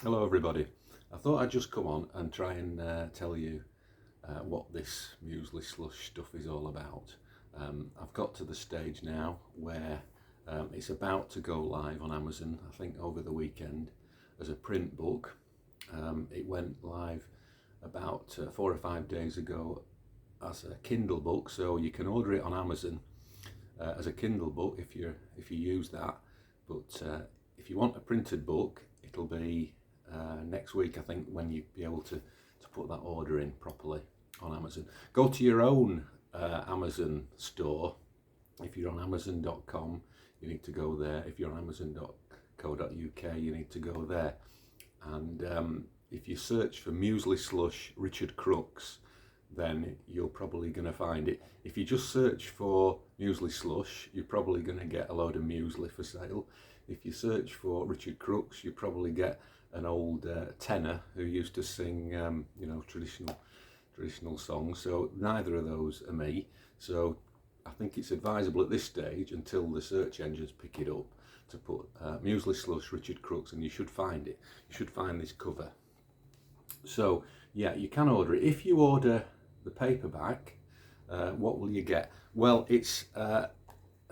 Hello everybody. I thought I'd just come on and try and tell you what this Muesli Slush stuff is all about. I've got to the stage now where it's about to go live on Amazon, I think over the weekend, as a print book. It went live about 4 or 5 days ago as a Kindle book, so you can order it on Amazon as a Kindle book if you use that. But if you want a printed book, it'll be next week, I think, when you be able to put that order in properly on Amazon. Go to your own Amazon store. If you're on Amazon.com, you need to go there. If you're on Amazon.co.uk, you need to go there. And if you search for Muesli Slush Richard Crooks, then you're probably going to find it. If you just search for Muesli Slush, you're probably going to get a load of muesli for sale. If you search for Richard Crooks, you probably get an old tenor who used to sing, traditional songs. So neither of those are me. So I think it's advisable at this stage, until the search engines pick it up, to put Muesli Slush Richard Crooks, and you should find it. You should find this cover. So yeah, you can order it. If you order the paperback, what will you get? Well, it's a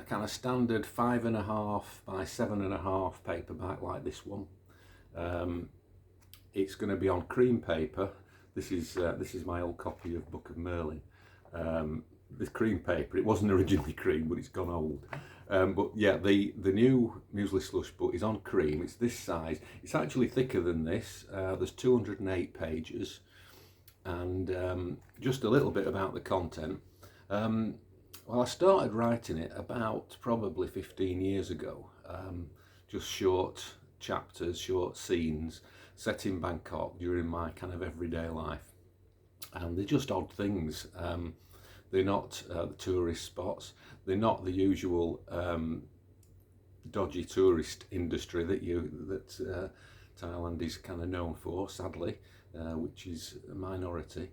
kind of standard 5.5 by 7.5 paperback like this one. It's going to be on cream paper. This is my old copy of Book of Merlin. This cream paper, it wasn't originally cream, but it's gone old. But yeah, the new Muesli Slush book is on cream. It's this size. It's actually thicker than this. There's 208 pages. And just a little bit about the content. Well, I started writing it about probably 15 years ago. Just short chapters, short scenes set in Bangkok during my kind of everyday life. And they're just odd things. They're not the tourist spots. They're not the usual dodgy tourist industry that Thailand is kind of known for, sadly, which is a minority.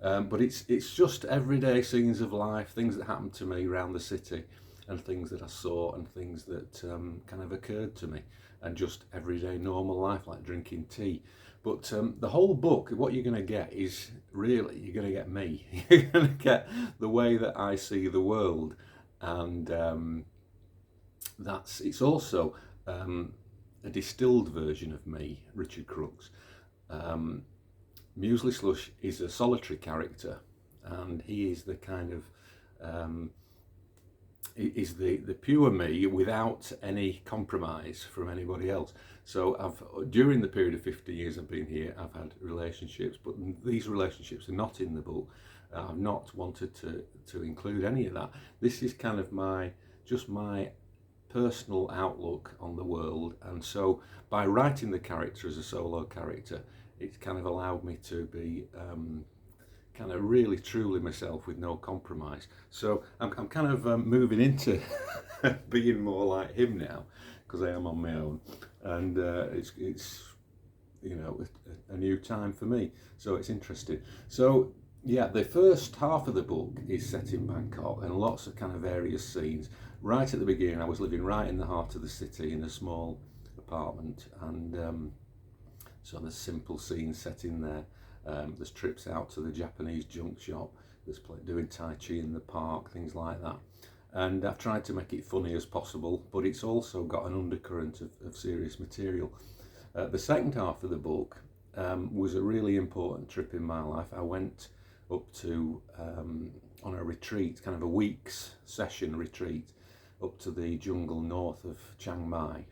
But it's just everyday scenes of life, things that happened to me around the city, and things that I saw, and things that kind of occurred to me, and just everyday normal life, like drinking tea. But the whole book, what you're going to get is really, you're going to get me. You're going to get the way that I see the world, and it's also a distilled version of me, Richard Crooks. Muesli Slush is a solitary character, and he is the kind of is the pure me without any compromise from anybody else. So during the period of 50 years I've been here, I've had relationships, but these relationships are not in the book. I've not wanted to include any of that. This is kind of my personal outlook on the world, and so by writing the character as a solo character, it's kind of allowed me to be kind of really truly myself with no compromise. So I'm kind of moving into being more like him now, because I am on my own, and it's a new time for me. So it's interesting. So yeah, the first half of the book is set in Bangkok, and lots of kind of various scenes. Right at the beginning, I was living right in the heart of the city in a small apartment, and so there's simple scenes set in there. There's trips out to the Japanese junk shop. There's doing Tai Chi in the park, things like that. And I've tried to make it funny as possible, but it's also got an undercurrent of serious material. The second half of the book was a really important trip in my life. I went up to, on a retreat, kind of a week's session retreat, up to the jungle north of Chiang Mai.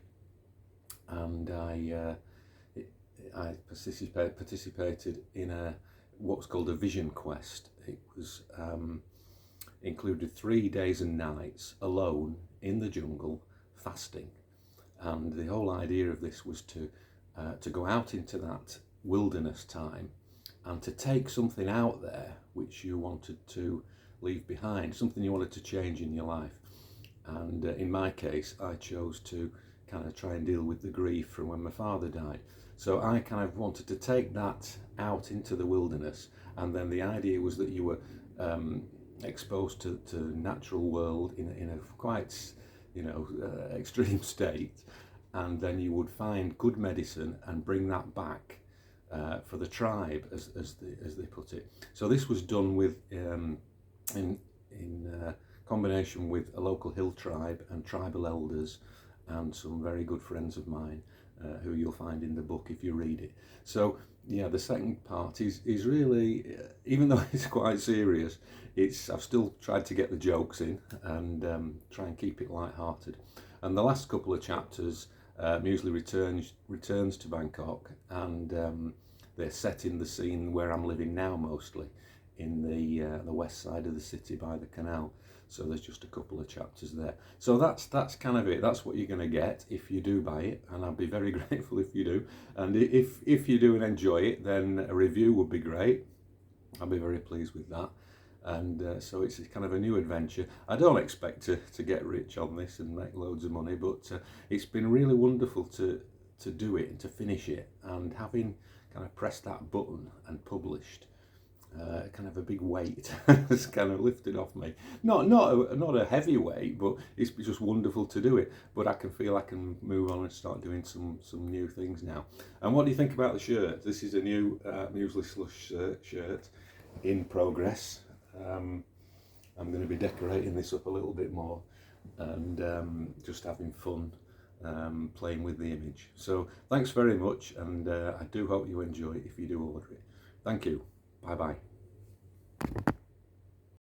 And I participated in what's called a vision quest. It was included 3 days and nights alone in the jungle, fasting, and the whole idea of this was to go out into that wilderness time and to take something out there which you wanted to leave behind, something you wanted to change in your life. And in my case, I chose to kind of try and deal with the grief from when my father died. So I kind of wanted to take that out into the wilderness, and then the idea was that you were exposed to the natural world in a quite extreme state, and then you would find good medicine and bring that back for the tribe, as they put it. So this was done with in combination with a local hill tribe and tribal elders and some very good friends of mine who you'll find in the book if you read it. So yeah, the second part is really, even though it's quite serious, I've still tried to get the jokes in and try and keep it light-hearted. And the last couple of chapters, Muesli returns to Bangkok, and they're set in the scene where I'm living now, mostly in the west side of the city by the canal. So there's just a couple of chapters there. So that's kind of it. That's what you're going to get if you do buy it, and I'd be very grateful if you do. And if you do and enjoy it, then a review would be great. I'll be very pleased with that. And so it's kind of a new adventure. I don't expect to get rich on this and make loads of money, but it's been really wonderful to do it and to finish it, and having kind of pressed that button and published. Kind of a big weight has kind of lifted off me. Not a heavy weight, but it's just wonderful to do it. But I can feel I can move on and start doing some new things now. And what do you think about the shirt? This is a new Muesli Slush shirt in progress. I'm going to be decorating this up a little bit more and just having fun playing with the image. So thanks very much, and I do hope you enjoy it if you do order it. Thank you. Bye bye.